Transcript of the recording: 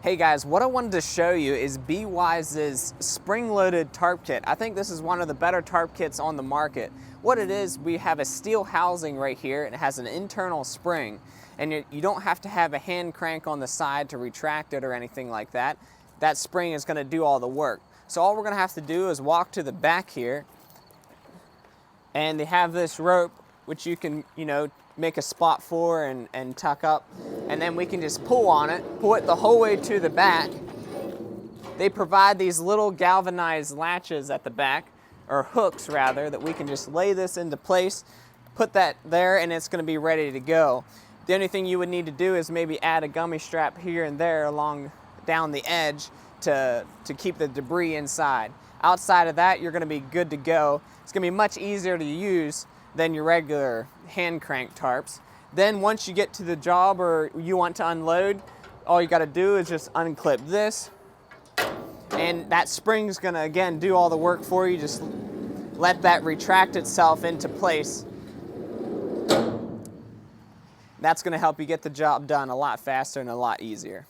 Hey guys, what I wanted to show you is Bwise's spring-loaded tarp kit. I think this is one of the better tarp kits on the market. What it is, we have a steel housing right here, and it has an internal spring, and you don't have to have a hand crank on the side to retract it or anything like that. That spring is going to do all the work. So all we're going to have to do is walk to the back here, and they have this rope which you can, make a spot for and tuck up, and then we can just pull on it, pull it the whole way to the back. They provide these little galvanized latches at the back, or hooks rather, that we can just lay this into place, put that there, and it's going to be ready to go. The only thing you would need to do is maybe add a gummy strap here and there along down the edge to keep the debris inside. Outside of that, you're going to be good to go. It's going to be much easier to use than your regular hand crank tarps. Then once you get to the job or you want to unload, all you got to do is just unclip this, and that spring's going to again do all the work for you. Just let that retract itself into place. That's going to help you get the job done a lot faster and a lot easier.